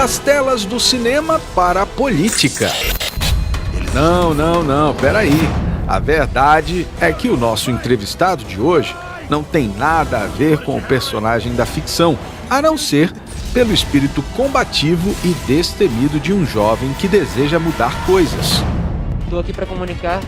Das telas do cinema para a política. Não, peraí. A verdade é que o nosso entrevistado de hoje não tem nada a ver com o personagem da ficção, a não ser pelo espírito combativo e destemido de um jovem que deseja mudar coisas. Estou aqui para comunicar.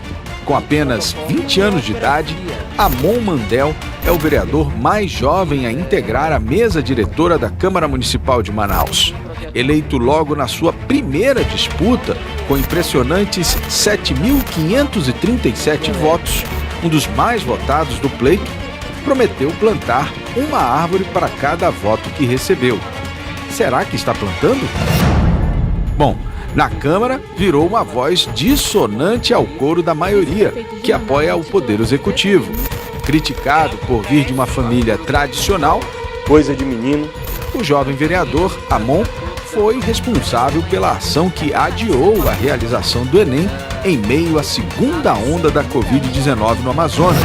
Com apenas 20 anos de idade, Amon Mandel é o vereador mais jovem a integrar a mesa diretora da Câmara Municipal de Manaus. Eleito logo na sua primeira disputa, com impressionantes 7.537 votos, um dos mais votados do pleito, prometeu plantar uma árvore para cada voto que recebeu. Será que está plantando? Bom, na Câmara virou uma voz dissonante ao coro da maioria, que apoia o Poder Executivo. Criticado por vir de uma família tradicional, coisa de menino, o jovem vereador Amon foi responsável pela ação que adiou a realização do Enem em meio à segunda onda da Covid-19 no Amazonas.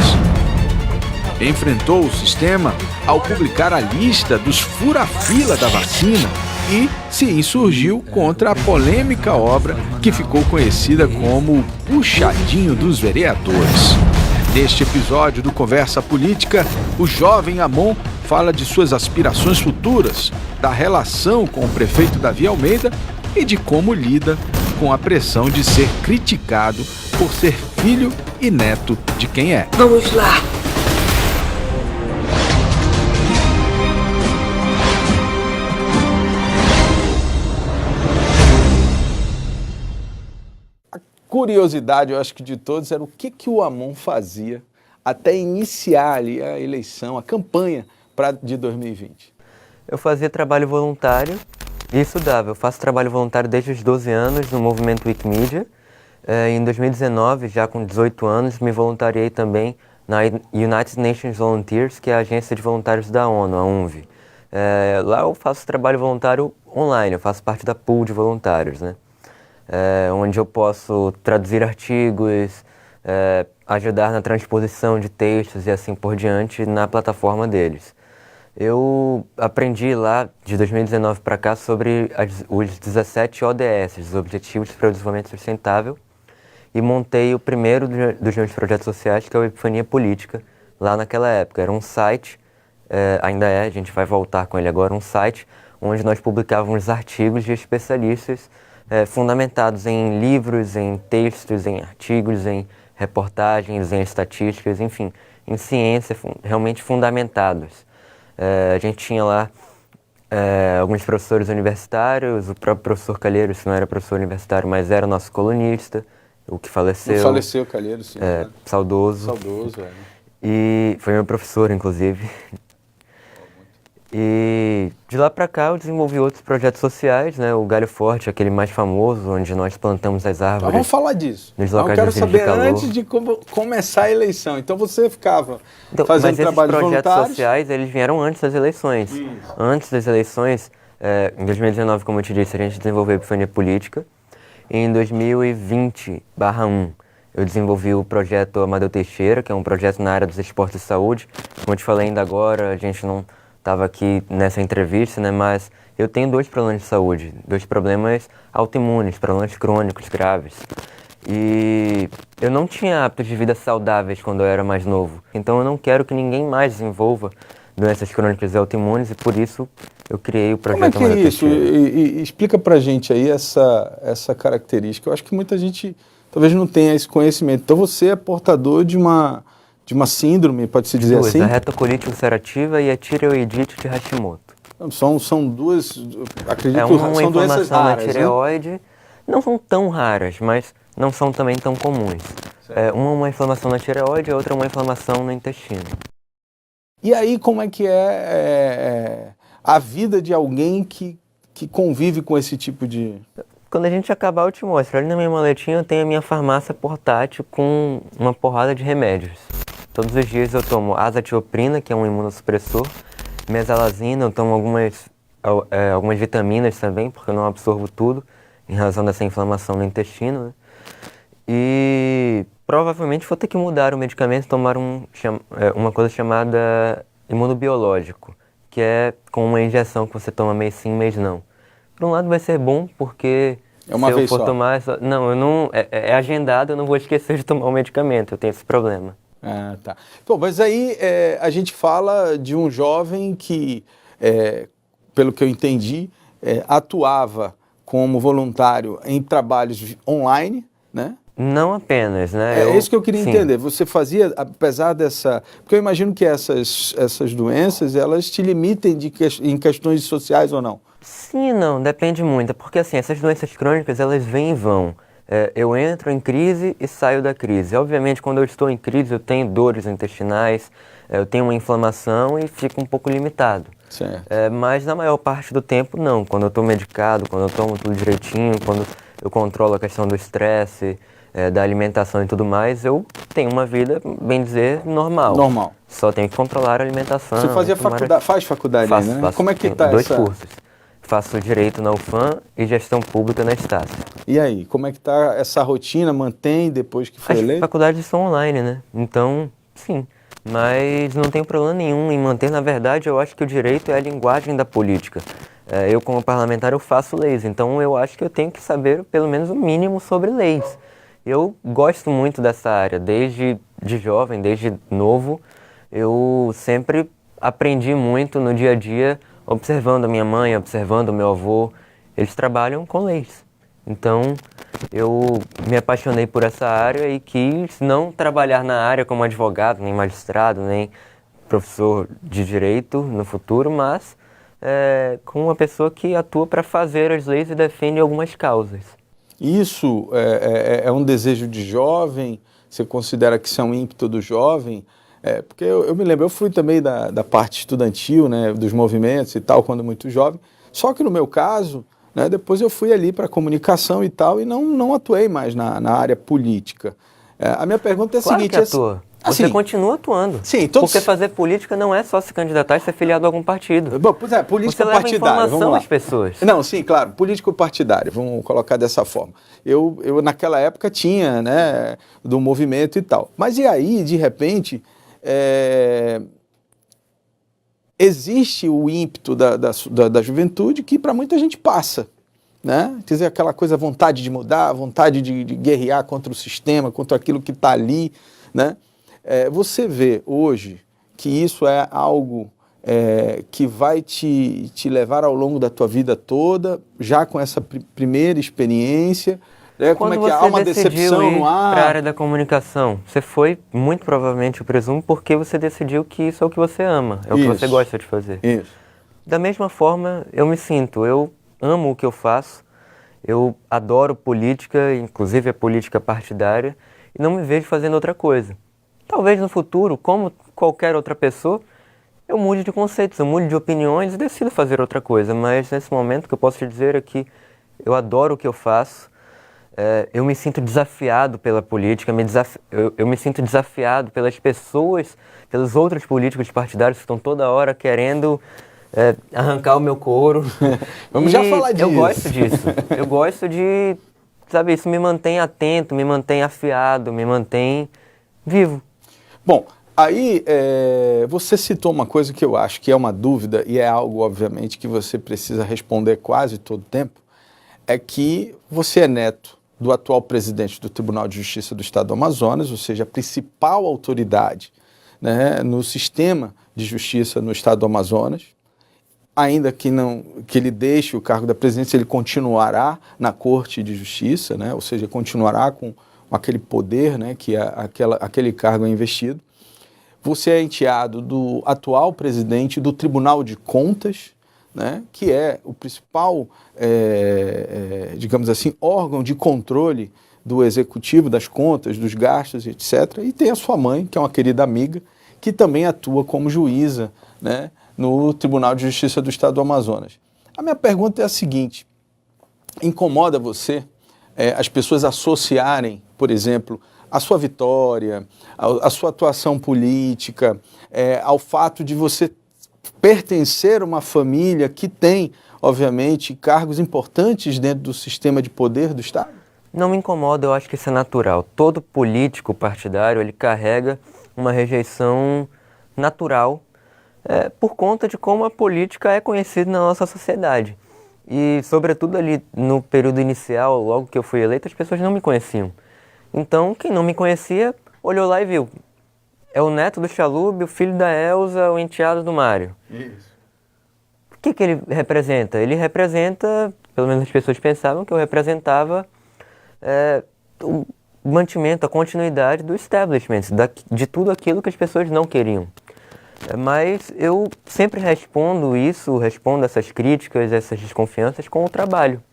Enfrentou o sistema ao publicar a lista dos fura-fila da vacina e se insurgiu contra a polêmica obra que ficou conhecida como o Puxadinho dos Vereadores. Neste episódio do Conversa Política, o jovem Amon fala de suas aspirações futuras, da relação com o prefeito Davi Almeida e de como lida com a pressão de ser criticado por ser filho e neto de quem é. Vamos lá! Curiosidade, eu acho que de todos, era o que o Amon fazia até iniciar ali a eleição, a campanha de 2020. Eu fazia trabalho voluntário e estudava. Eu faço trabalho voluntário desde os 12 anos no movimento Wikimedia. Em 2019, já com 18 anos, me voluntariei também na United Nations Volunteers, que é a agência de voluntários da ONU, a UNV. Lá eu faço trabalho voluntário online, eu faço parte da pool de voluntários, né? Onde eu posso traduzir artigos, ajudar na transposição de textos e assim por diante na plataforma deles. Eu aprendi lá, de 2019 para cá, sobre os 17 ODS, os Objetivos para o Desenvolvimento Sustentável, e montei o primeiro dos meus projetos sociais, que é o Epifania Política, lá naquela época. Era um site, ainda é, a gente vai voltar com ele agora, um site onde nós publicávamos artigos de especialistas fundamentados em livros, em textos, em artigos, em reportagens, em estatísticas, enfim, em ciência, realmente fundamentados. A gente tinha lá alguns professores universitários, o próprio professor Calheiros, que não era professor universitário, mas era nosso colunista, o que faleceu. Não faleceu, Calheiros, sim. Saudoso. Saudoso, E foi meu professor, inclusive. E de lá para cá eu desenvolvi outros projetos sociais, né? O Galho Forte, aquele mais famoso, onde nós plantamos as árvores. Então, vamos falar disso. Nos locais eu quero saber de calor. antes de começar a eleição. Então você ficava fazendo trabalhos voluntários. Mas esses projetos sociais, eles vieram antes das eleições. Antes das eleições, em 2019, como eu te disse, a gente desenvolveu a Epifania Política. E em 2020/1, eu desenvolvi o projeto Amadeu Teixeira, que é um projeto na área dos esportes de saúde. Como eu te falei ainda agora, a gente não estava aqui nessa entrevista, né? Mas eu tenho 2 problemas de saúde, 2 problemas autoimunes, problemas crônicos graves. E eu não tinha hábitos de vida saudáveis quando eu era mais novo. Então eu não quero que ninguém mais desenvolva doenças crônicas e autoimunes e por isso eu criei o projeto Como é que é isso? E explica pra gente aí essa característica. Eu acho que muita gente talvez não tenha esse conhecimento. Então você é portador de uma síndrome, pode-se dizer assim? A retocolite ulcerativa e a tireoidite de Hashimoto. São duas, acredito, uma são doenças raras, na tireoide, né? Não são tão raras, mas não são também tão comuns. Uma inflamação na tireoide e outra uma inflamação no intestino. E aí como é que é a vida de alguém que convive com esse tipo de... Quando a gente acabar eu te mostro. Ali na minha maletinha eu tenho a minha farmácia portátil com uma porrada de remédios. Todos os dias eu tomo azatioprina, que é um imunossupressor, mesalazina, eu tomo algumas vitaminas também, porque eu não absorvo tudo, em razão dessa inflamação no intestino, né? E provavelmente vou ter que mudar o medicamento e tomar uma coisa chamada imunobiológico, que é com uma injeção que você toma mês sim, mês não. Por um lado vai ser bom, porque É uma se eu vez for só. tomar... Não, eu não... É agendado, eu não vou esquecer de tomar o medicamento, eu tenho esse problema. Ah, tá. Bom, mas aí a gente fala de um jovem que, pelo que eu entendi, atuava como voluntário em trabalhos online, né? Não apenas, né? É isso que eu queria Sim. entender. Você fazia, apesar dessa... Porque eu imagino que essas doenças, elas te limitem em questões sociais ou não? Sim e não, depende muito. Porque assim, essas doenças crônicas, elas vêm e vão. Eu entro em crise e saio da crise. Obviamente, quando eu estou em crise, eu tenho dores intestinais, eu tenho uma inflamação e fico um pouco limitado. Certo. Mas na maior parte do tempo, não. Quando eu estou medicado, quando eu tomo tudo direitinho, quando eu controlo a questão do estresse, da alimentação e tudo mais, eu tenho uma vida, bem dizer, normal. Normal. Só tenho que controlar a alimentação. Você fazia faculdade, faz faculdade, Faço, né? faço. Como é que Tenho tá dois essa... cursos. Faço Direito na UFAM e Gestão Pública na Estácio. E aí, como é que tá essa rotina? Mantém depois que foi As eleito? faculdades são online, né? Então, sim. Mas não tenho problema nenhum em manter. Na verdade, eu acho que o direito é a linguagem da política. Eu, como parlamentar, eu faço leis. Então, eu acho que eu tenho que saber, pelo menos, o mínimo sobre leis. Eu gosto muito dessa área. Desde de jovem, desde novo, eu sempre aprendi muito no dia a dia, observando a minha mãe, observando o meu avô. Eles trabalham com leis. Então, eu me apaixonei por essa área e quis não trabalhar na área como advogado, nem magistrado, nem professor de direito no futuro, mas como uma pessoa que atua para fazer as leis e defende algumas causas. Isso é um desejo de jovem? Você considera que isso é um ímpeto do jovem? Porque eu me lembro, eu fui também da parte estudantil, né, dos movimentos e tal, quando muito jovem. Só que no meu caso, né, depois eu fui ali para a comunicação e tal, e não atuei mais na área política. A minha pergunta é a Claro seguinte... que atua. Você assim, continua atuando. Sim, todos... Porque fazer política não é só se candidatar e ser filiado a algum partido. Bom, pois política Você leva partidária, vamos informação lá. às pessoas. Não, sim, claro, político partidário, vamos colocar dessa forma. Eu naquela época tinha, né, do movimento e tal. Mas e aí, de repente, existe o ímpeto da juventude que para muita gente passa, né? Quer dizer, aquela coisa, vontade de mudar, vontade de guerrear contra o sistema, contra aquilo que está ali, né? Você vê hoje que isso é algo que vai te levar ao longo da tua vida toda, já com essa primeira experiência, como é que há uma decepção no ar? Para a área da comunicação, você foi, muito provavelmente, eu presumo, porque você decidiu que isso é o que você ama, é o que você gosta de fazer. Isso. Da mesma forma, eu me sinto, eu amo o que eu faço, eu adoro política, inclusive a política partidária, e não me vejo fazendo outra coisa. Talvez no futuro, como qualquer outra pessoa, eu mude de conceitos, eu mude de opiniões e decido fazer outra coisa. Mas nesse momento o que eu posso te dizer é que eu adoro o que eu faço, eu me sinto desafiado pela política, eu me sinto desafiado pelas pessoas, pelos outros políticos partidários que estão toda hora querendo arrancar o meu couro. Vamos já falar disso. Eu gosto disso. Eu gosto de, sabe, isso me mantém atento, me mantém afiado, me mantém vivo. Bom, aí você citou uma coisa que eu acho que é uma dúvida e é algo, obviamente, que você precisa responder quase todo tempo, é que você é neto do atual presidente do Tribunal de Justiça do Estado do Amazonas, ou seja, a principal autoridade, né, no sistema de justiça no Estado do Amazonas. Ainda que ele deixe o cargo da presidência, ele continuará na Corte de Justiça, né, ou seja, continuará com aquele poder, né, que aquele cargo é investido. Você é enteado do atual presidente do Tribunal de Contas, né, que é o principal, digamos assim, órgão de controle do executivo, das contas, dos gastos, etc. E tem a sua mãe, que é uma querida amiga, que também atua como juíza, né, no Tribunal de Justiça do Estado do Amazonas. A minha pergunta é a seguinte: incomoda você as pessoas associarem, por exemplo, a sua vitória, a sua atuação política, ao fato de você pertencer a uma família que tem, obviamente, cargos importantes dentro do sistema de poder do Estado? Não me incomoda, eu acho que isso é natural. Todo político partidário, ele carrega uma rejeição natural por conta de como a política é conhecida na nossa sociedade. E, sobretudo ali no período inicial, logo que eu fui eleito, as pessoas não me conheciam. Então, quem não me conhecia, olhou lá e viu. É o neto do Chalub, o filho da Elza, o enteado do Mário. Isso. O que ele representa? Ele representa, pelo menos as pessoas pensavam que eu representava o mantimento, a continuidade do establishment, de tudo aquilo que as pessoas não queriam. Mas eu sempre respondo essas críticas, essas desconfianças com o trabalho.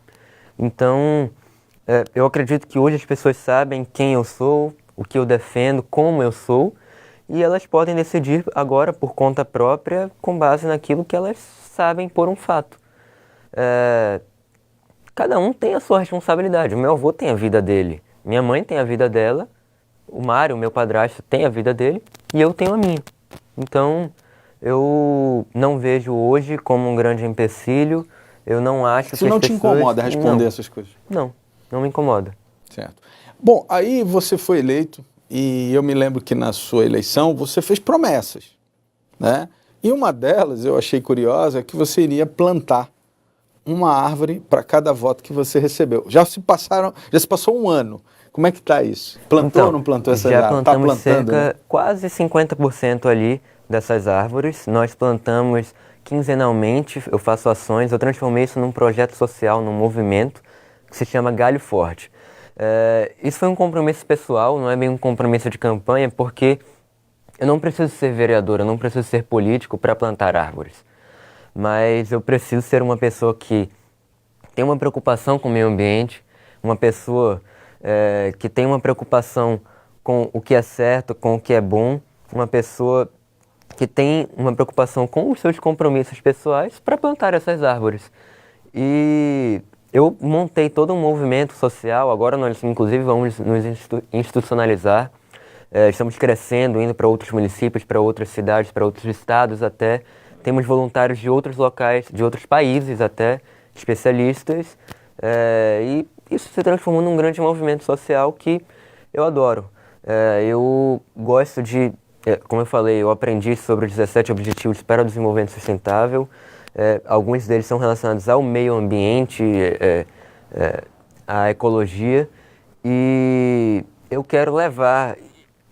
Então, eu acredito que hoje as pessoas sabem quem eu sou, o que eu defendo, como eu sou, e elas podem decidir agora por conta própria, com base naquilo que elas sabem por um fato. Cada um tem a sua responsabilidade. O meu avô tem a vida dele, minha mãe tem a vida dela, o Mário, meu padrasto, tem a vida dele, e eu tenho a minha. Então, eu não vejo hoje como um grande empecilho, eu não acho que as pessoas... Isso não te incomoda responder essas coisas? Não me incomoda. Certo. Bom, aí você foi eleito e eu me lembro que na sua eleição você fez promessas, né? E uma delas, eu achei curiosa, é que você iria plantar uma árvore para cada voto que você recebeu. Já se passou um ano. Como é que está isso? Plantou ou não plantou essa árvore? Já plantamos plantando, cerca, né? quase 50% ali dessas árvores. Nós plantamos quinzenalmente, eu faço ações, eu transformei isso num projeto social, num movimento que se chama Galho Forte. Isso foi um compromisso pessoal, não é bem um compromisso de campanha, porque eu não preciso ser vereador, eu não preciso ser político para plantar árvores. Mas eu preciso ser uma pessoa que tem uma preocupação com o meio ambiente, uma pessoa que tem uma preocupação com o que é certo, com o que é bom, uma pessoa que tem uma preocupação com os seus compromissos pessoais para plantar essas árvores. E eu montei todo um movimento social, agora nós inclusive vamos nos institucionalizar, estamos crescendo, indo para outros municípios, para outras cidades, para outros estados até, temos voluntários de outros locais, de outros países até, especialistas, e isso se transformou num grande movimento social que eu adoro. Eu gosto de, como eu falei, eu aprendi sobre os 17 Objetivos para o Desenvolvimento Sustentável. Alguns deles são relacionados ao meio ambiente, à ecologia, e eu quero levar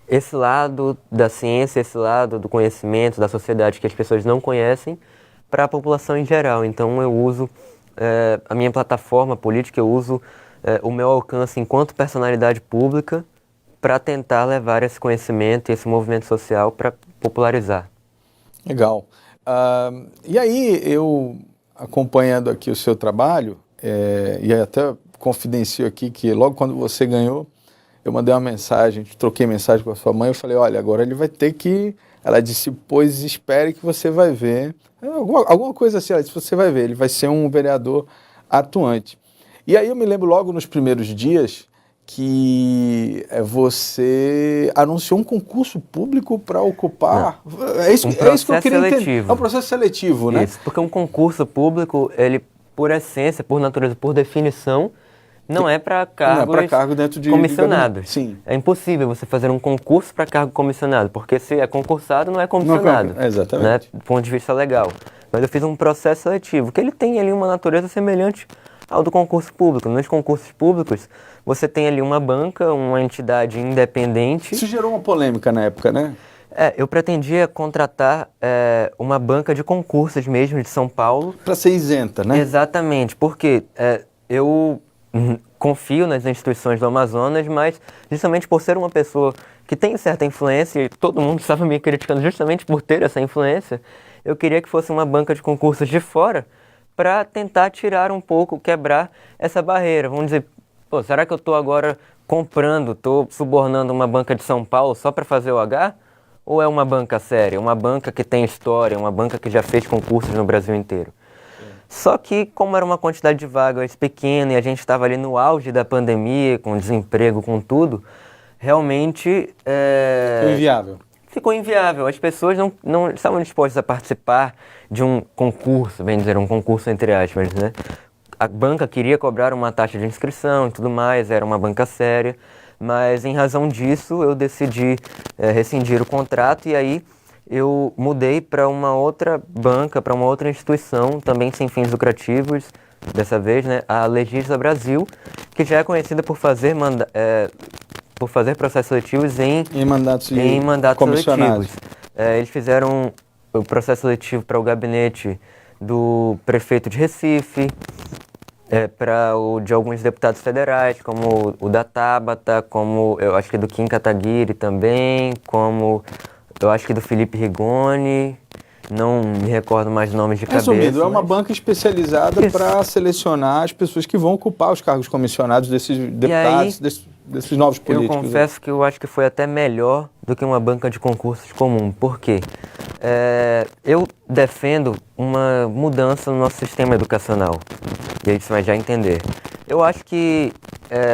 esse lado da ciência, esse lado do conhecimento, da sociedade que as pessoas não conhecem, para a população em geral. Então eu uso a minha plataforma política, eu uso o meu alcance enquanto personalidade pública para tentar levar esse conhecimento e esse movimento social para popularizar. Legal. E aí, eu acompanhando aqui o seu trabalho, e até confidencio aqui que logo quando você ganhou, eu mandei uma mensagem, troquei mensagem com a sua mãe, eu falei, olha, agora ele vai ter que... Ela disse, pois espere que você vai ver. Alguma coisa assim, ela disse, você vai ver, ele vai ser um vereador atuante. E aí eu me lembro logo nos primeiros dias que você anunciou um concurso público para ocupar... É isso que eu queria entender. É um processo seletivo, né? Isso, porque um concurso público, ele, por essência, por natureza, por definição, não é para cargos dentro de comissionados. Sim. É impossível você fazer um concurso para cargo comissionado, porque se é concursado, não é comissionado. Não, exatamente. Né, do ponto de vista legal. Mas eu fiz um processo seletivo, que ele tem ali uma natureza semelhante ao do concurso público. Nos concursos públicos, você tem ali uma banca, uma entidade independente. Isso gerou uma polêmica na época, né? Eu pretendia contratar uma banca de concursos mesmo de São Paulo. Para ser isenta, né? Exatamente, porque eu confio nas instituições do Amazonas, mas justamente por ser uma pessoa que tem certa influência, e todo mundo estava me criticando justamente por ter essa influência, eu queria que fosse uma banca de concursos de fora para tentar tirar um pouco, quebrar essa barreira. Vamos dizer, pô, será que eu estou agora estou subornando uma banca de São Paulo só para fazer o H? Ou é uma banca séria, uma banca que tem história, uma banca que já fez concursos no Brasil inteiro? Só que, como era uma quantidade de vagas pequena e a gente estava ali no auge da pandemia, com desemprego, com tudo, realmente... Foi inviável. Ficou inviável. As pessoas não estavam dispostas a participar de um concurso, bem dizer, um concurso entre aspas, né? A banca queria cobrar uma taxa de inscrição e tudo mais, era uma banca séria, mas em razão disso eu decidi rescindir o contrato e aí eu mudei para uma outra banca, para uma outra instituição, também sem fins lucrativos, dessa vez, né, a Legisla Brasil, que já é conhecida por fazer processos seletivos em mandatos comissionados. seletivos. Eles fizeram o processo seletivo para o gabinete do prefeito de Recife, para o de alguns deputados federais, como o da Tabata, como eu acho que do Kim Kataguiri também, como eu acho que do Felipe Rigoni, não me recordo mais nomes de cabeça. Resumindo, é uma banca especializada para selecionar as pessoas que vão ocupar os cargos comissionados desses deputados, desses novos políticos. Eu confesso que eu acho que foi até melhor do que uma banca de concursos comum. Por quê? Eu defendo uma mudança no nosso sistema educacional. E aí você vai já entender. Eu acho que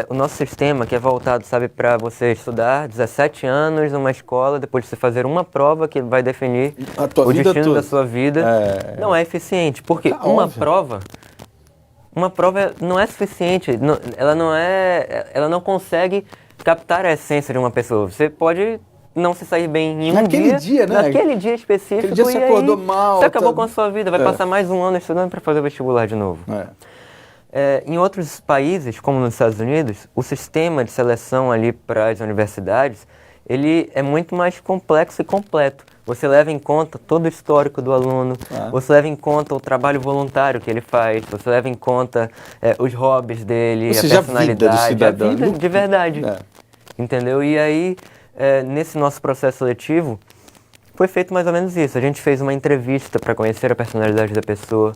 o nosso sistema, que é voltado, sabe, para você estudar 17 anos numa escola, depois de você fazer uma prova que vai definir o destino da sua vida, não é eficiente. Porque uma prova não é suficiente. Ela não consegue captar a essência de uma pessoa. Você pode não se sair bem em um dia, né? Naquele dia específico, aquele dia você acordou mal. Você acabou com a sua vida, vai passar mais um ano estudando para fazer o vestibular de novo. Em outros países, como nos Estados Unidos, o sistema de seleção ali para as universidades, ele é muito mais complexo e completo. Você leva em conta todo o histórico do aluno, você leva em conta o trabalho voluntário que ele faz, você leva em conta os hobbies dele, a personalidade, a vida de verdade. Entendeu? E aí, nesse nosso processo seletivo, foi feito mais ou menos isso. A gente fez uma entrevista para conhecer a personalidade da pessoa,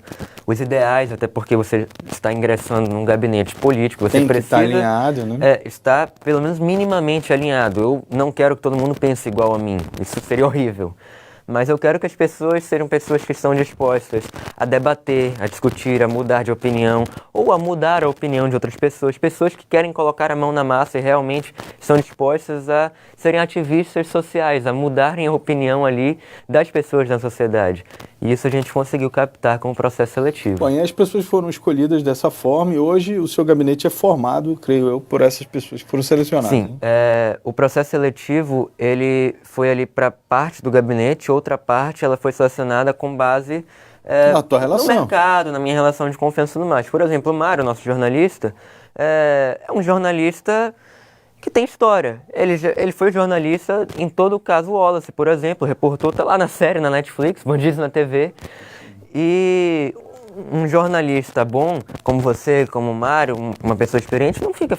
os ideais, até porque você está ingressando num gabinete político, você tem precisa estar alinhado, né? Estar pelo menos minimamente alinhado. Eu não quero que todo mundo pense igual a mim, isso seria horrível. Mas eu quero que as pessoas sejam pessoas que estão dispostas a debater, a discutir, a mudar de opinião ou a mudar a opinião de outras pessoas. Pessoas que querem colocar a mão na massa e realmente estão dispostas a serem ativistas sociais, a mudarem a opinião ali das pessoas na sociedade. E isso a gente conseguiu captar com o processo seletivo. Bom, e as pessoas foram escolhidas dessa forma e hoje o seu gabinete é formado, creio eu, por essas pessoas que foram selecionadas. Sim, o processo seletivo, ele foi ali para parte do gabinete, outra parte ela foi selecionada com base na tua relação. No mercado, na minha relação de confiança e tudo mais. Por exemplo, o Mário, nosso jornalista, é um jornalista que tem história. Ele foi jornalista em todo o caso Wallace, por exemplo, reportou, tá lá na série, na Netflix, Bandidos na TV. E um jornalista bom, como você, como o Mário, uma pessoa experiente, não fica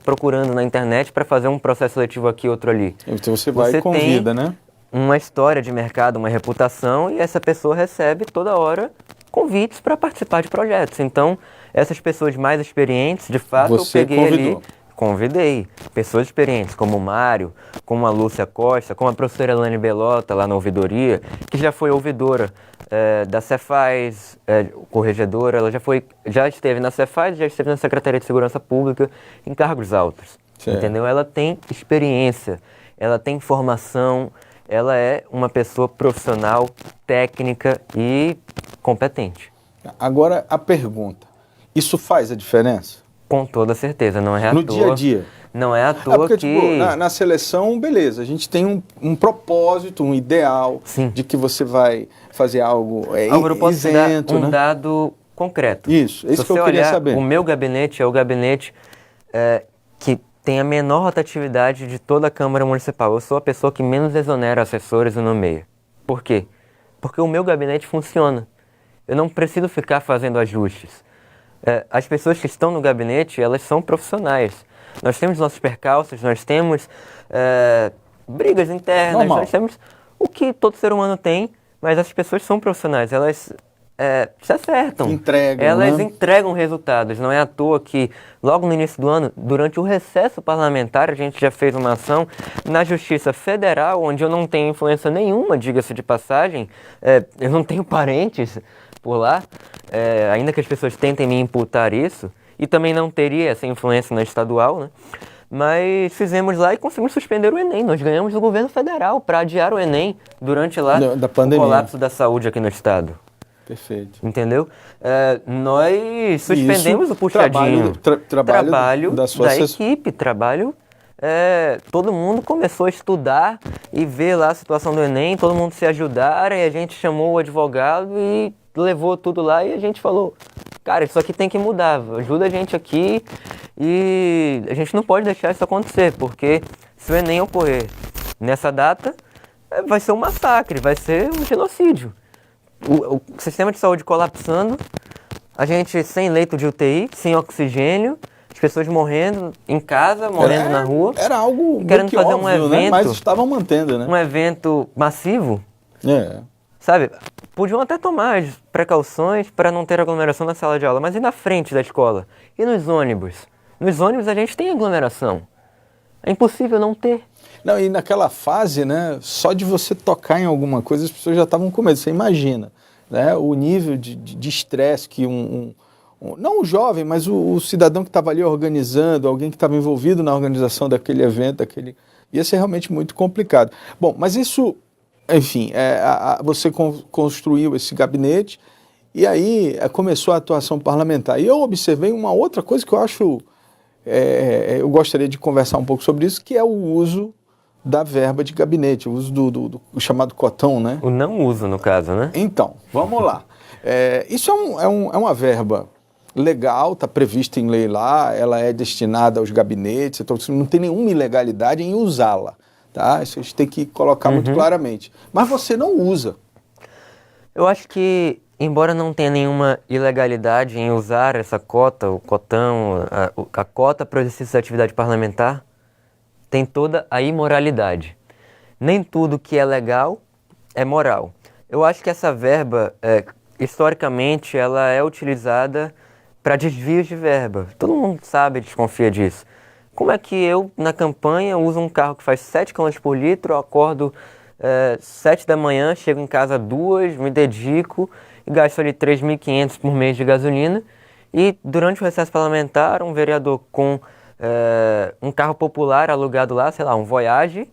procurando na internet para fazer um processo seletivo aqui, outro ali. Então você vai e convida, né? Uma história de mercado, uma reputação, e essa pessoa recebe toda hora convites para participar de projetos. Então, essas pessoas mais experientes, de fato, você eu peguei convidou. Convidei pessoas experientes, como o Mário, como a Lúcia Costa, como a professora Elane Belota, lá na ouvidoria, que já foi ouvidora da Cefaz, corregedora, ela já esteve na Cefaz, já esteve na Secretaria de Segurança Pública, em cargos altos. Certo. Entendeu? Ela tem experiência, ela tem formação, ela é uma pessoa profissional, técnica e competente. Agora, a pergunta, isso faz a diferença? Com toda certeza, não é à toa. No dia a dia? Não é à toa porque, que... tipo, na seleção, beleza, a gente tem um propósito, um ideal. Sim. De que você vai fazer algo Álvaro, eu posso te dar isento, né? dado concreto. Isso, é isso que eu queria saber. O meu gabinete é o gabinete que tem a menor rotatividade de toda a Câmara Municipal. Eu sou a pessoa que menos exonera assessores e nomeia. Por quê? Porque o meu gabinete funciona. Eu não preciso ficar fazendo ajustes. As pessoas que estão no gabinete, elas são profissionais. Nós temos nossos percalços, nós temos brigas internas, Normal. nós temos o que todo ser humano tem, mas as pessoas são profissionais, elas se acertam. Elas entregam resultados. Não é à toa que, logo no início do ano, durante o recesso parlamentar, a gente já fez uma ação na Justiça Federal, onde eu não tenho influência nenhuma, diga-se de passagem, eu não tenho parentes por lá, ainda que as pessoas tentem me imputar isso, e também não teria essa influência na estadual, né? Mas fizemos lá e conseguimos suspender o Enem. Nós ganhamos do governo federal para adiar o Enem durante lá o colapso da saúde aqui no estado. Perfeito. Entendeu? Nós suspendemos isso, o puxadinho. Trabalho da equipe, todo mundo começou a estudar e ver lá a situação do Enem, todo mundo se ajudar, e a gente chamou o advogado e levou tudo lá e a gente falou, cara, isso aqui tem que mudar, ajuda a gente aqui e a gente não pode deixar isso acontecer, porque se o Enem ocorrer nessa data, vai ser um massacre, vai ser um genocídio. O sistema de saúde colapsando, a gente sem leito de UTI, sem oxigênio, as pessoas morrendo em casa, morrendo na rua. Era algo querendo fazer óbvio, um evento, né? Mas estavam mantendo, né? Um evento massivo, Sabe? Podiam até tomar as precauções para não ter aglomeração na sala de aula, mas e na frente da escola? E nos ônibus? Nos ônibus a gente tem aglomeração. É impossível não ter. Não, e naquela fase, né, só de você tocar em alguma coisa, as pessoas já estavam com medo. Você imagina, né, o nível de estresse que não o jovem, mas o cidadão que estava ali organizando, alguém que estava envolvido na organização daquele evento, ia ser realmente muito complicado. Bom, mas isso, enfim, você construiu esse gabinete e aí começou a atuação parlamentar. E eu observei uma outra coisa que eu acho, eu gostaria de conversar um pouco sobre isso, que é o uso da verba de gabinete, o uso do chamado cotão, né? O não uso, no caso, né? Então, vamos lá. Isso é uma verba legal, está prevista em lei lá, ela é destinada aos gabinetes, então não tem nenhuma ilegalidade em usá-la, tá? Isso a gente tem que colocar muito claramente. Mas você não usa. Eu acho que, embora não tenha nenhuma ilegalidade em usar essa cota, o cotão, a cota para o exercício da atividade parlamentar, tem toda a imoralidade. Nem tudo que é legal é moral. Eu acho que essa verba, historicamente, ela é utilizada para desvios de verba. Todo mundo sabe e desconfia disso. Como é que eu, na campanha, uso um carro que faz 7 km por litro, eu acordo 7 da manhã, chego em casa 2, me dedico e gasto ali 3.500 por mês de gasolina, e durante o recesso parlamentar, um vereador com um carro popular alugado lá, sei lá, um Voyage,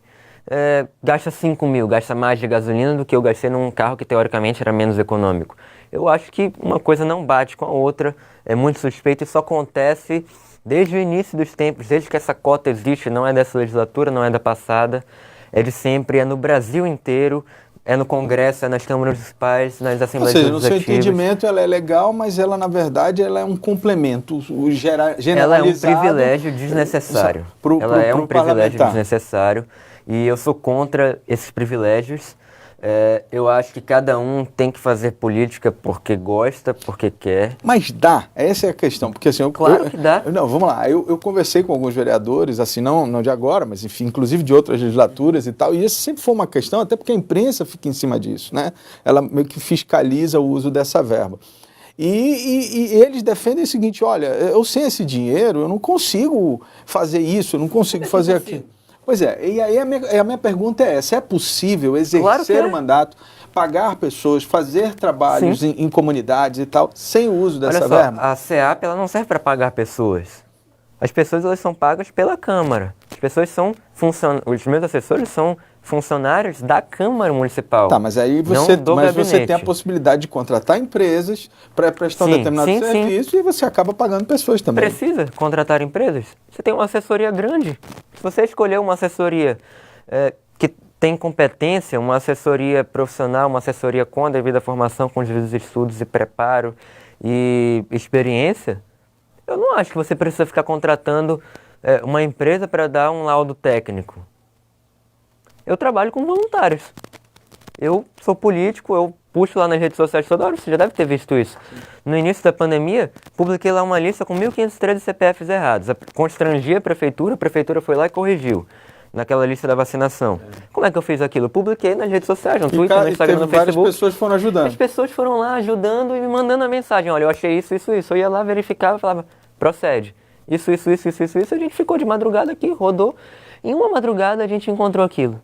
gasta 5.000, gasta mais de gasolina do que eu gastei num carro que teoricamente era menos econômico. Eu acho que uma coisa não bate com a outra, é muito suspeito e só acontece desde o início dos tempos, desde que essa cota existe, não é dessa legislatura, não é da passada, é de sempre, é no Brasil inteiro, é no Congresso, é nas câmaras municipais, nas assembleias legislativas. Ou seja, no seu entendimento ela é legal, mas ela, na verdade, ela é um complemento generalizado. Ela é um privilégio desnecessário. Ela é um privilégio desnecessário e eu sou contra esses privilégios. Eu acho que cada um tem que fazer política porque gosta, porque quer. Mas dá, essa é a questão. Porque, assim, claro que dá. Não, vamos lá, eu conversei com alguns vereadores, assim, não de agora, mas enfim, inclusive de outras legislaturas e tal, e isso sempre foi uma questão, até porque a imprensa fica em cima disso, né? Ela meio que fiscaliza o uso dessa verba. E eles defendem o seguinte: olha, eu sem esse dinheiro, eu não consigo fazer isso, eu não consigo fazer aquilo. Pois e aí a minha pergunta é essa: é possível exercer o mandato, pagar pessoas, fazer trabalhos em comunidades e tal, sem o uso dessa verba? A SEAP ela não serve para pagar pessoas. As pessoas elas são pagas pela Câmara. As pessoas são os meus assessores são funcionários da Câmara Municipal. Tá, mas aí você tem a possibilidade de contratar empresas para prestar um determinado serviço e você acaba pagando pessoas também. Precisa contratar empresas? Você tem uma assessoria grande. Se você escolher uma assessoria que tem competência, uma assessoria profissional, uma assessoria com a devida formação, com os devidos estudos e preparo e experiência, eu não acho que você precisa ficar contratando uma empresa para dar um laudo técnico. Eu trabalho com voluntários. Eu sou político, eu puxo lá nas redes sociais toda hora, você já deve ter visto isso. No início da pandemia, publiquei lá uma lista com 1.513 CPFs errados. Constrangi a prefeitura foi lá e corrigiu naquela lista da vacinação. Como é que eu fiz aquilo? Eu publiquei nas redes sociais, no Twitter, no Instagram, no Facebook. Várias pessoas foram ajudando. As pessoas foram lá ajudando e me mandando a mensagem: olha, eu achei isso. Eu ia lá, verificava e falava: procede. Isso. A gente ficou de madrugada aqui, rodou. Em uma madrugada a gente encontrou aquilo.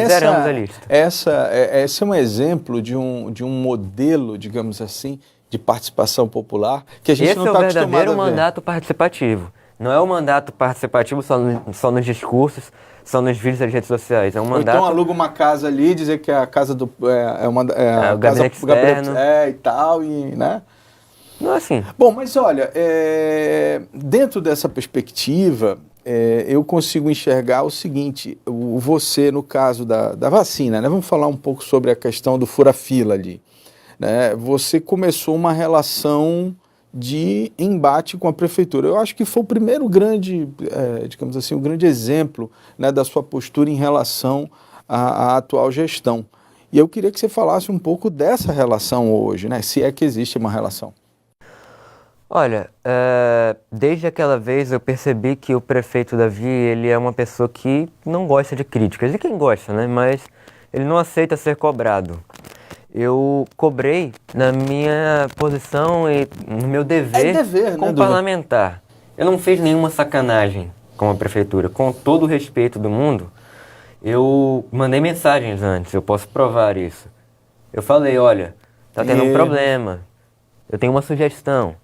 Zeramos a lista. Esse é um exemplo de um modelo, digamos assim, de participação popular que a gente não está acostumado a ver. Esse é o verdadeiro mandato participativo. Não é o mandato participativo só nos discursos, só nos vídeos das redes sociais. É um mandato... Ou então aluga uma casa ali, dizer que a casa do... o gabinete externo. E tal, né? Não é assim. Bom, mas olha, dentro dessa perspectiva, eu consigo enxergar o seguinte: você, no caso da vacina, né? Vamos falar um pouco sobre a questão do fura-fila ali. Né? Você começou uma relação de embate com a prefeitura. Eu acho que foi o primeiro grande, digamos assim, o grande exemplo, né, da sua postura em relação à atual gestão. E eu queria que você falasse um pouco dessa relação hoje, né, se é que existe uma relação. Olha, desde aquela vez eu percebi que o prefeito Davi, ele é uma pessoa que não gosta de críticas. E quem gosta, né? Mas ele não aceita ser cobrado. Eu cobrei na minha posição e no meu dever, dever, como né, parlamentar. Eu não fiz nenhuma sacanagem com a prefeitura. Com todo o respeito do mundo, eu mandei mensagens antes, eu posso provar isso. Eu falei, olha, tá tendo um problema, eu tenho uma sugestão.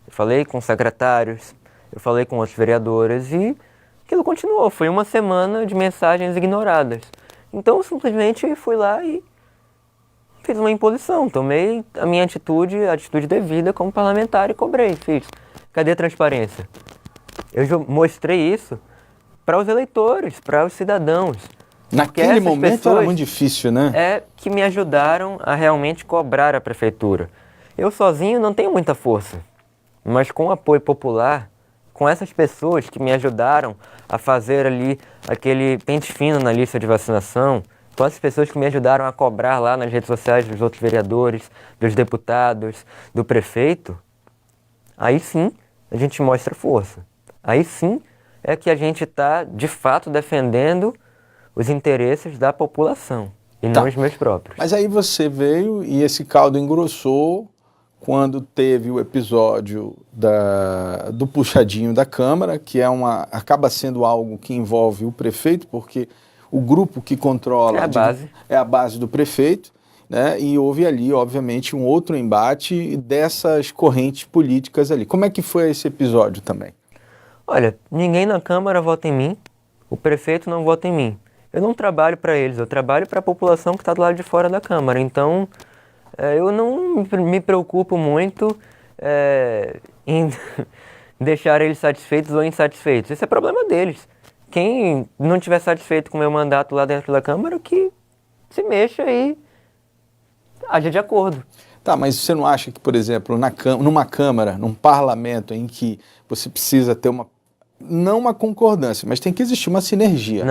Eu falei com secretários, eu falei com outros vereadores e aquilo continuou. Foi uma semana de mensagens ignoradas. Então eu simplesmente fui lá e fiz uma imposição, tomei a minha atitude, a atitude devida como parlamentar e cobrei, fiz. Cadê a transparência? Eu mostrei isso para os eleitores, para os cidadãos. Naquele momento era muito difícil, né? É que me ajudaram a realmente cobrar a prefeitura. Eu sozinho não tenho muita força, mas com o apoio popular, com essas pessoas que me ajudaram a fazer ali aquele pente fino na lista de vacinação, com as pessoas que me ajudaram a cobrar lá nas redes sociais dos outros vereadores, dos deputados, do prefeito, aí sim a gente mostra força. Aí sim é que a gente está, de fato, defendendo os interesses da população e não os meus próprios. Mas aí você veio e esse caldo engrossou quando teve o episódio do puxadinho da Câmara, que acaba sendo algo que envolve o prefeito, porque o grupo que controla é a base do prefeito, né? E houve ali, obviamente, um outro embate dessas correntes políticas ali. Como é que foi esse episódio também? Olha, ninguém na Câmara vota em mim, o prefeito não vota em mim. Eu não trabalho para eles, eu trabalho para a população que está do lado de fora da Câmara. Então, eu não me preocupo muito em deixar eles satisfeitos ou insatisfeitos. Esse é problema deles. Quem não estiver satisfeito com o meu mandato lá dentro da Câmara, que se mexa e haja de acordo. Tá, mas você não acha que, por exemplo, numa Câmara, num parlamento em que você precisa ter não uma concordância, mas tem que existir uma sinergia?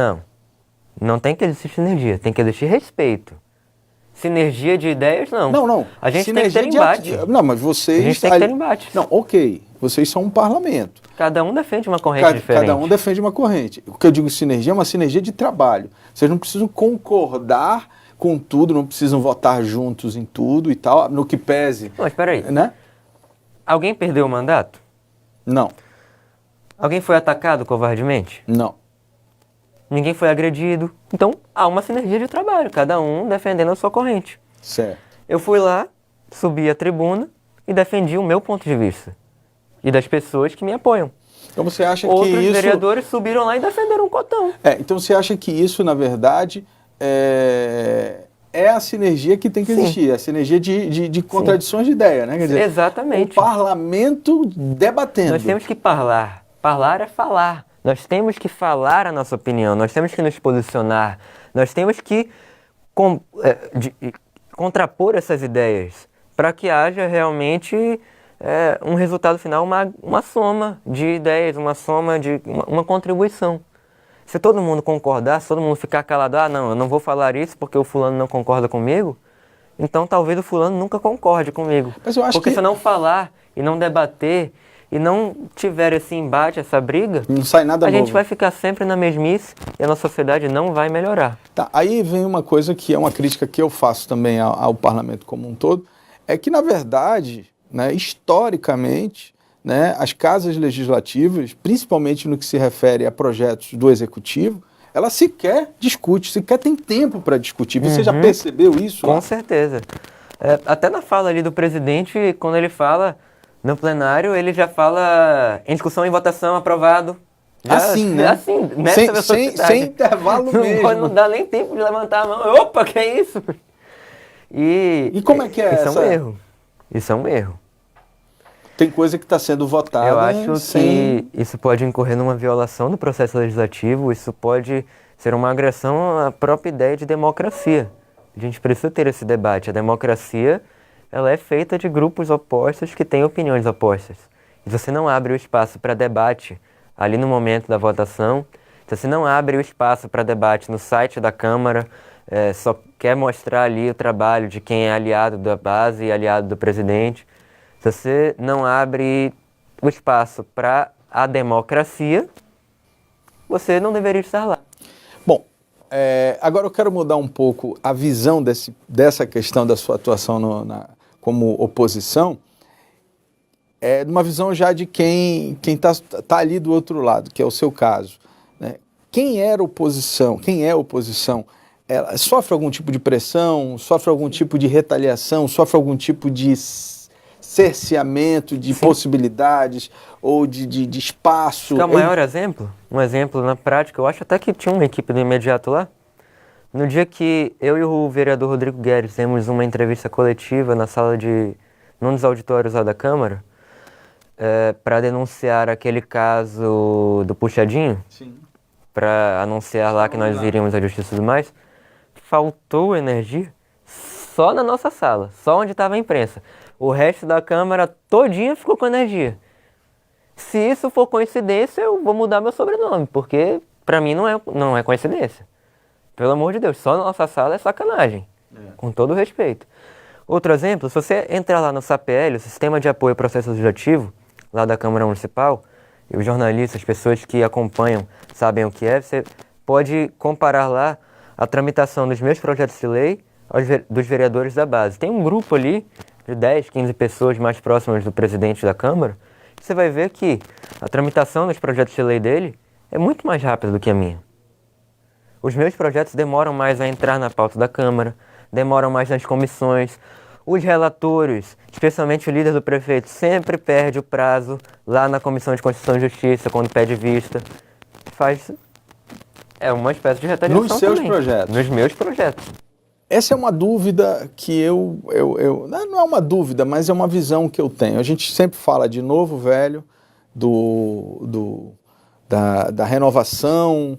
Não tem que existir sinergia, tem que existir respeito. Sinergia de ideias, não. Não. A gente sinergia tem que ter embate. Não, mas vocês... A gente tem que ter embate. Não, ok. Vocês são um parlamento. Cada um defende uma corrente diferente. Cada um defende uma corrente. O que eu digo sinergia é uma sinergia de trabalho. Vocês não precisam concordar com tudo, não precisam votar juntos em tudo e tal, no que pese. Mas espera aí. Né? Alguém perdeu o mandato? Não. Alguém foi atacado covardemente? Não. Ninguém foi agredido. Então, há uma sinergia de trabalho, cada um defendendo a sua corrente. Certo. Eu fui lá, subi a tribuna e defendi o meu ponto de vista. E das pessoas que me apoiam. Então você acha Outros que isso... vereadores subiram lá e defenderam o cotão. Então você acha que isso, na verdade, é a sinergia que tem que existir, a sinergia de contradições de ideia, né? Quer dizer, exatamente. O parlamento debatendo. Nós temos que falar. Falar é falar. Nós temos que falar a nossa opinião, nós temos que nos posicionar, nós temos que contrapor essas ideias para que haja realmente um resultado final, uma soma de ideias, uma soma de uma contribuição. Se todo mundo concordar, se todo mundo ficar calado, não, eu não vou falar isso porque o fulano não concorda comigo, então talvez o fulano nunca concorde comigo. Mas eu acho porque se eu não falar e não debater e não tiver esse embate, essa briga, não sai nada novo. A gente vai ficar sempre na mesmice e a nossa sociedade não vai melhorar. Tá, aí vem uma coisa que é uma crítica que eu faço também ao parlamento como um todo, é que, na verdade, né, historicamente, né, as casas legislativas, principalmente no que se refere a projetos do executivo, ela sequer discute, sequer tem tempo para discutir. Você já percebeu isso? Com certeza. Até na fala ali do presidente, quando ele fala no plenário, ele já fala em discussão e votação, aprovado. Já, assim, né? Assim, nessa sem intervalo mesmo. Não dá nem tempo de levantar a mão. Opa, que é isso? E como é que é isso? Isso é um erro. Isso é um erro. Tem coisa que está sendo votada. Eu acho que isso pode incorrer numa violação do processo legislativo, isso pode ser uma agressão à própria ideia de democracia. A gente precisa ter esse debate. A democracia, ela é feita de grupos opostos que têm opiniões opostas. E se você não abre o espaço para debate ali no momento da votação, se você não abre o espaço para debate no site da Câmara, só quer mostrar ali o trabalho de quem é aliado da base e aliado do presidente, se você não abre o espaço para a democracia, você não deveria estar lá. Bom, agora eu quero mudar um pouco a visão dessa questão da sua atuação como oposição, numa visão já de quem tá ali do outro lado, que é o seu caso, né? Quem é oposição, ela sofre algum tipo de pressão, sofre algum tipo de retaliação, sofre algum tipo de cerceamento de possibilidades ou de espaço? Acho que é o maior exemplo, um exemplo na prática, eu acho até que tinha uma equipe do Imediato lá. No dia que eu e o vereador Rodrigo Guedes temos uma entrevista coletiva na sala num dos auditórios lá da Câmara, para denunciar aquele caso do Puxadinho, para anunciar lá que nós iríamos à justiça e tudo mais, faltou energia só na nossa sala, só onde estava a imprensa. O resto da Câmara todinha ficou com energia. Se isso for coincidência, eu vou mudar meu sobrenome, porque para mim não é coincidência. Pelo amor de Deus, só na nossa sala é sacanagem, com todo respeito. Outro exemplo, se você entrar lá no SAPL, o Sistema de Apoio ao Processo Legislativo, lá da Câmara Municipal, e os jornalistas, as pessoas que acompanham, sabem o que é, você pode comparar lá a tramitação dos meus projetos de lei dos vereadores da base. Tem um grupo ali de 10, 15 pessoas mais próximas do presidente da Câmara, você vai ver que a tramitação dos projetos de lei dele é muito mais rápida do que a minha. Os meus projetos demoram mais a entrar na pauta da Câmara, demoram mais nas comissões. Os relatores, especialmente o líder do prefeito, sempre perde o prazo lá na Comissão de Constituição e Justiça, quando pede vista. É uma espécie de retaliação nos seus também. projetos? Nos meus projetos. Essa é uma dúvida que não é uma dúvida, mas é uma visão que eu tenho. A gente sempre fala de novo, velho, da renovação,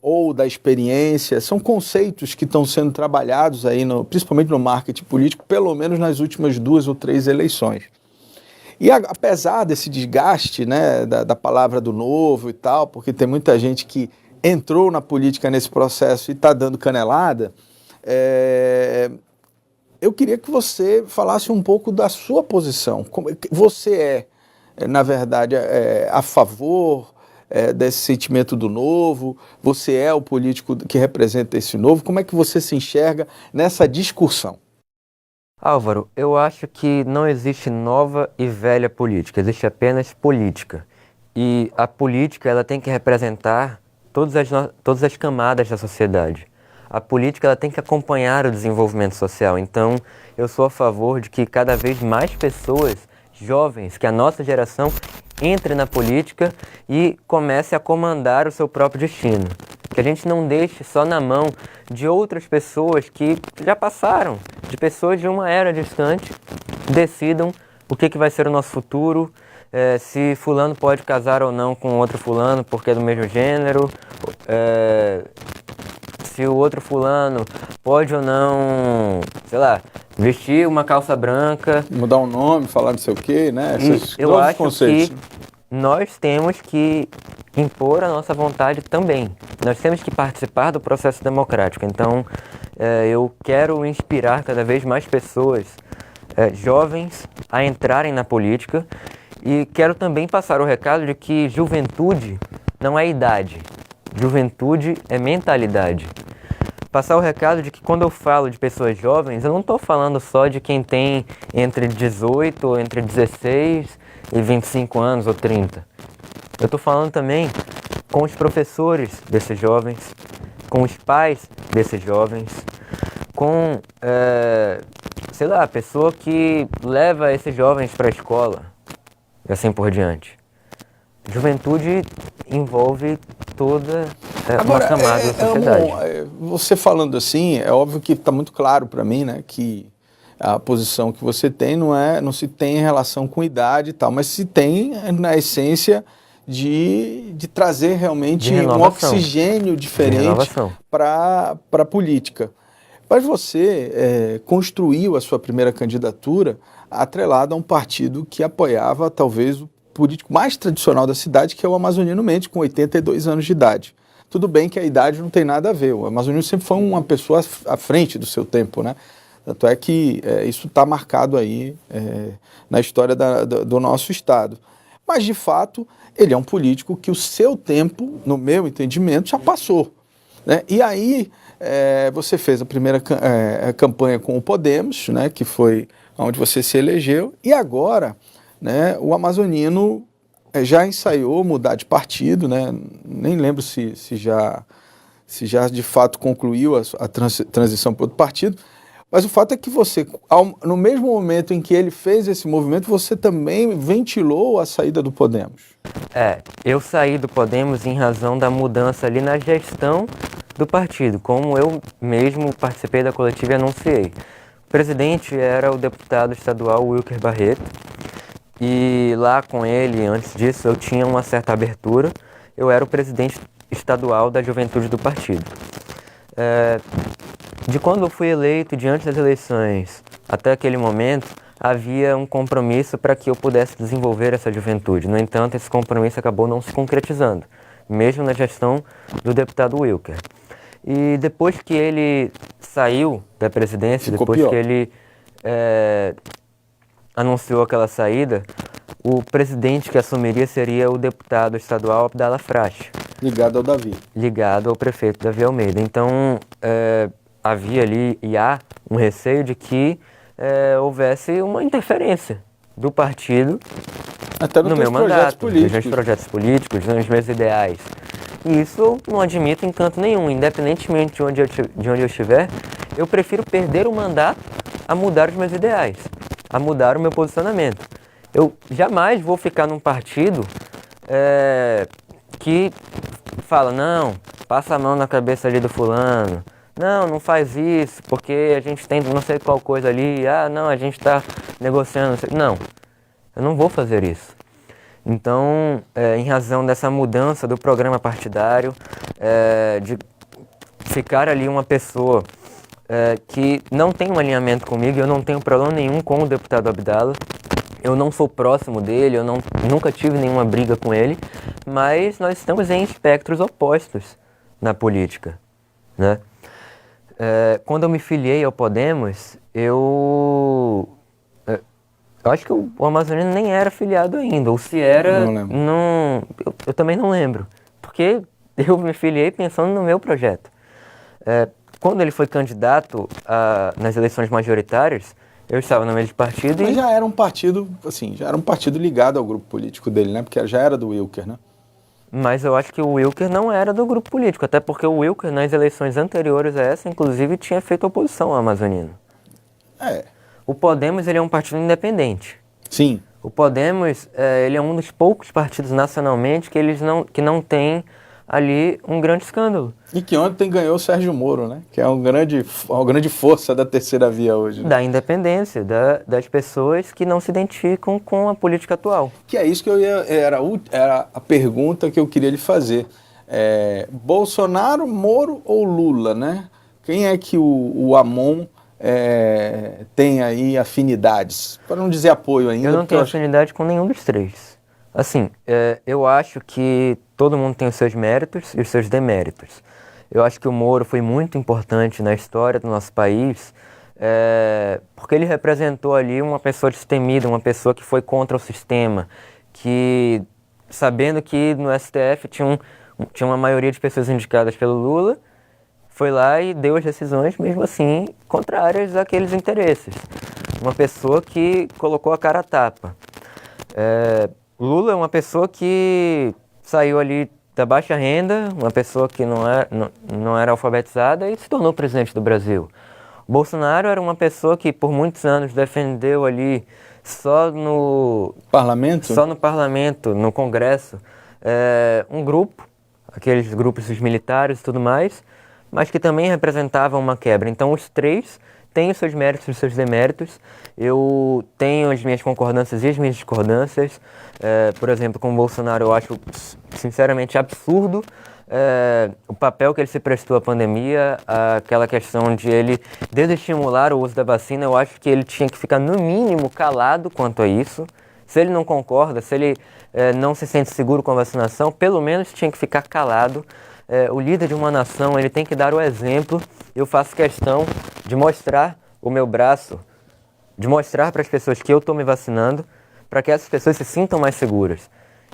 ou da experiência. São conceitos que estão sendo trabalhados aí, principalmente no marketing político, pelo menos nas últimas 2 ou 3 eleições. E apesar desse desgaste, né, da palavra do novo e tal, porque tem muita gente que entrou na política nesse processo e está dando canelada, eu queria que você falasse um pouco da sua posição. Você na verdade, a favor desse sentimento do novo? Você é o político que representa esse novo? Como é que você se enxerga nessa discussão? Álvaro, eu acho que não existe nova e velha política, existe apenas política. E a política ela tem que representar todas as camadas da sociedade. A política ela tem que acompanhar o desenvolvimento social. Então, eu sou a favor de que cada vez mais pessoas jovens, que a nossa geração, entre na política e comece a comandar o seu próprio destino. Que a gente não deixe só na mão de outras pessoas que já passaram, de pessoas de uma era distante, decidam o que vai ser o nosso futuro, se fulano pode casar ou não com outro fulano porque é do mesmo gênero, se o outro fulano pode ou não, sei lá, vestir uma calça branca. Mudar um nome, falar não sei o quê, né? Eu acho conceitos. Que nós temos que impor a nossa vontade também. Nós temos que participar do processo democrático. Então, eu quero inspirar cada vez mais pessoas jovens a entrarem na política e quero também passar o recado de que juventude não é idade. Juventude é mentalidade. Passar o recado de que quando eu falo de pessoas jovens, eu não estou falando só de quem tem entre 18 ou entre 16 e 25 anos ou 30. Eu estou falando também com os professores desses jovens, com os pais desses jovens, com, sei lá, a pessoa que leva esses jovens para a escola e assim por diante. Juventude envolve toda uma camada da sociedade. Você falando assim, é óbvio que está muito claro para mim, né, que a posição que você tem não se tem em relação com idade e tal, mas se tem na essência de trazer realmente um oxigênio diferente para a política. Mas você construiu a sua primeira candidatura atrelada a um partido que apoiava talvez o político mais tradicional da cidade, que é o Amazonino Mendes, com 82 anos de idade. Tudo bem que a idade não tem nada a ver, o Amazonino sempre foi uma pessoa à frente do seu tempo, né? Tanto é que isso está marcado aí na história do nosso Estado. Mas, de fato, ele é um político que o seu tempo, no meu entendimento, já passou, né? E aí você fez a primeira campanha com o Podemos, né, que foi onde você se elegeu, e agora, né, o Amazonino já ensaiou mudar de partido, né? Nem lembro se já de fato concluiu a transição para outro partido, mas o fato é que você, no mesmo momento em que ele fez esse movimento, você também ventilou a saída do Podemos. Eu saí do Podemos em razão da mudança ali na gestão do partido, como eu mesmo participei da coletiva e anunciei. O presidente era o deputado estadual Wilker Barreto, e lá com ele, antes disso, eu tinha uma certa abertura. Eu era o presidente estadual da juventude do partido. De quando eu fui eleito, diante das eleições, até aquele momento, havia um compromisso para que eu pudesse desenvolver essa juventude. No entanto, esse compromisso acabou não se concretizando, mesmo na gestão do deputado Wilker. E depois que ele saiu da presidência, depois que ele anunciou aquela saída, o presidente que assumiria seria o deputado estadual Abdala Frache. Ligado ao Davi. Ligado ao prefeito Davi Almeida. Então, havia ali e há um receio de que houvesse uma interferência do partido até no meu mandato, nos meus projetos políticos, nos meus ideais. E isso eu não admito em canto nenhum. Independentemente de onde eu estiver, eu prefiro perder o mandato a mudar os meus ideais, a mudar o meu posicionamento. Eu jamais vou ficar num partido que fala, não, passa a mão na cabeça ali do fulano, não faz isso, porque a gente tem não sei qual coisa ali, não, a gente está negociando. Não, eu não vou fazer isso. Então, em razão dessa mudança do programa partidário, de ficar ali uma pessoa que não tem um alinhamento comigo, eu não tenho problema nenhum com o deputado Abdala, eu não sou próximo dele, eu nunca tive nenhuma briga com ele, mas nós estamos em espectros opostos na política, né? Quando eu me filiei ao Podemos, eu acho que o Amazonino nem era filiado ainda, ou se era, eu também não lembro, porque eu me filiei pensando no meu projeto. Quando ele foi candidato nas eleições majoritárias, eu estava no meio de partido. Mas já era um partido, assim, já era um partido ligado ao grupo político dele, né? Porque já era do Wilker, né? Mas eu acho que o Wilker não era do grupo político, até porque o Wilker, nas eleições anteriores a essa, inclusive, tinha feito oposição ao Amazonino. O Podemos, ele é um partido independente. Sim. O Podemos, ele é um dos poucos partidos nacionalmente que não tem ali um grande escândalo. E que ontem ganhou o Sérgio Moro, né? Que é uma grande força da terceira via hoje. Né? Da independência, das pessoas que não se identificam com a política atual. Que é isso que era a pergunta que eu queria lhe fazer. Bolsonaro, Moro ou Lula, né? Quem é que o Amon tem aí afinidades? Para não dizer apoio ainda. Eu não tenho afinidade com nenhum dos três. Assim, eu acho que todo mundo tem os seus méritos e os seus deméritos. Eu acho que o Moro foi muito importante na história do nosso país, porque ele representou ali uma pessoa destemida, uma pessoa que foi contra o sistema, que, sabendo que no STF tinha uma maioria de pessoas indicadas pelo Lula, foi lá e deu as decisões, mesmo assim, contrárias àqueles interesses. Uma pessoa que colocou a cara a tapa. Lula é uma pessoa que saiu ali da baixa renda, uma pessoa que não era alfabetizada e se tornou presidente do Brasil. Bolsonaro era uma pessoa que por muitos anos defendeu ali só no parlamento, no Congresso, um grupo, aqueles grupos dos militares e tudo mais, mas que também representavam uma quebra. Então os três têm os seus méritos e os seus deméritos. Eu tenho as minhas concordâncias e as minhas discordâncias. Por exemplo, com o Bolsonaro, eu acho sinceramente absurdo o papel que ele se prestou à pandemia, aquela questão de ele desestimular o uso da vacina, eu acho que ele tinha que ficar no mínimo calado quanto a isso. Se ele não concorda, se ele não se sente seguro com a vacinação, pelo menos tinha que ficar calado. O líder de uma nação, ele tem que dar o exemplo. Eu faço questão de mostrar o meu braço, de mostrar para as pessoas que eu estou me vacinando, para que essas pessoas se sintam mais seguras.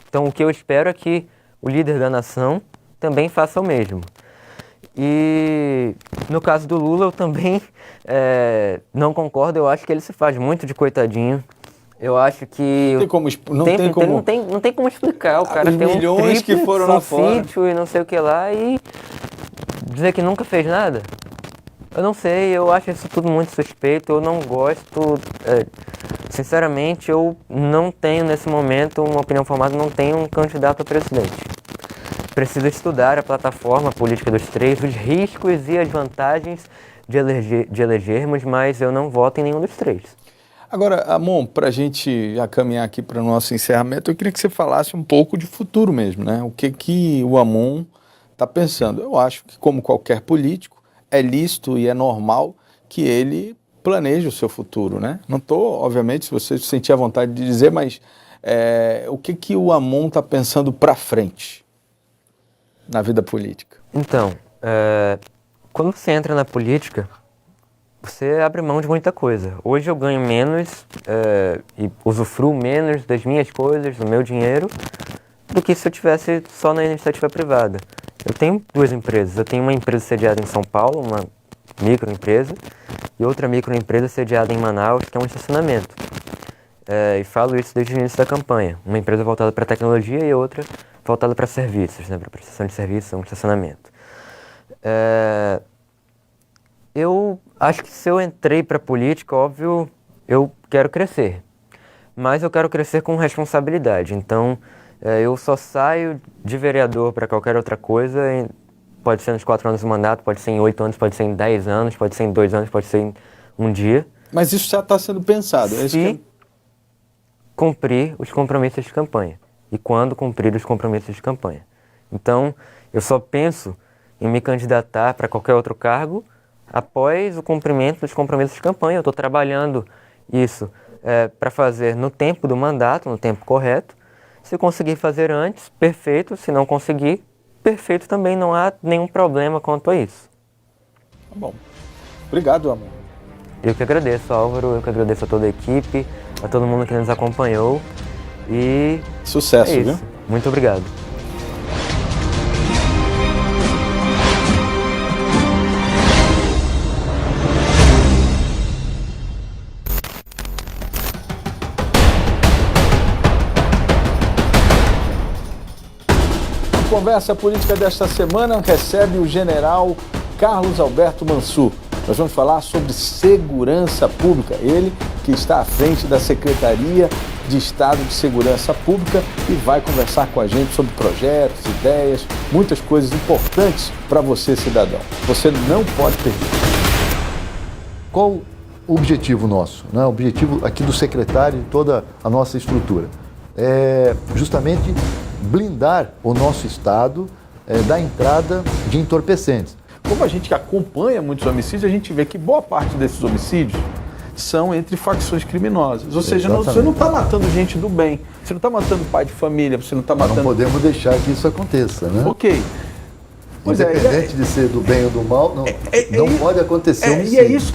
Então, o que eu espero é que o líder da nação também faça o mesmo. E no caso do Lula, eu também não concordo. Eu acho que ele se faz muito de coitadinho. Eu acho que... Não tem como explicar. O cara tem milhões que foram lá fora, sítio e não sei o que lá, e dizer que nunca fez nada. Eu não sei, eu acho isso tudo muito suspeito. Eu não gosto... Sinceramente, eu não tenho nesse momento uma opinião formada, não tenho um candidato a presidente. Preciso estudar a plataforma política dos três, os riscos e as vantagens de elegermos, mas eu não voto em nenhum dos três. Agora, Amon, para a gente já caminhar aqui para o nosso encerramento, eu queria que você falasse um pouco de futuro mesmo, né? O que o Amon está pensando? Eu acho que, como qualquer político, é lícito e é normal que ele planeje o seu futuro, né? Não estou, obviamente, se você sentir a vontade de dizer, mas o que o Amon está pensando para frente na vida política? Então, quando você entra na política, você abre mão de muita coisa. Hoje eu ganho menos e usufruo menos das minhas coisas, do meu dinheiro, do que se eu tivesse só na iniciativa privada. Eu tenho duas empresas. Eu tenho uma empresa sediada em São Paulo, uma microempresa, e outra microempresa sediada em Manaus, que é um estacionamento. E falo isso desde o início da campanha. Uma empresa voltada para tecnologia e outra voltada para serviços, né, para prestação de serviços, um estacionamento. Eu acho que se eu entrei para a política, óbvio, eu quero crescer. Mas eu quero crescer com responsabilidade. Então, eu só saio de vereador para qualquer outra coisa. Pode ser nos 4 anos do mandato, pode ser em 8 anos, pode ser em 10 anos, pode ser em 2 anos, pode ser em um dia. Mas isso já está sendo pensado. Se cumprir os compromissos de campanha. E quando cumprir os compromissos de campanha. Então, eu só penso em me candidatar para qualquer outro cargo após o cumprimento dos compromissos de campanha. Eu estou trabalhando isso para fazer no tempo do mandato, no tempo correto. Se conseguir fazer antes, perfeito. Se não conseguir, perfeito também. Não há nenhum problema quanto a isso. Tá bom. Obrigado, Amon. Eu que agradeço, Álvaro. Eu que agradeço a toda a equipe, a todo mundo que nos acompanhou. E sucesso, viu? Muito obrigado. Conversa Política desta semana recebe o general Carlos Alberto Mansur. Nós vamos falar sobre segurança pública. Ele que está à frente da Secretaria de Estado de Segurança Pública e vai conversar com a gente sobre projetos, ideias, muitas coisas importantes para você, cidadão. Você não pode perder. Qual o objetivo nosso, né? O objetivo aqui do secretário e toda a nossa estrutura é justamente blindar o nosso Estado da entrada de entorpecentes. Como a gente acompanha muitos homicídios, a gente vê que boa parte desses homicídios são entre facções criminosas. Ou seja, você não está matando gente do bem, você não está matando pai de família, você não está matando... Não podemos deixar que isso aconteça, né? Ok. Independente de ser do bem ou do mal, não pode acontecer homicídio. E é isso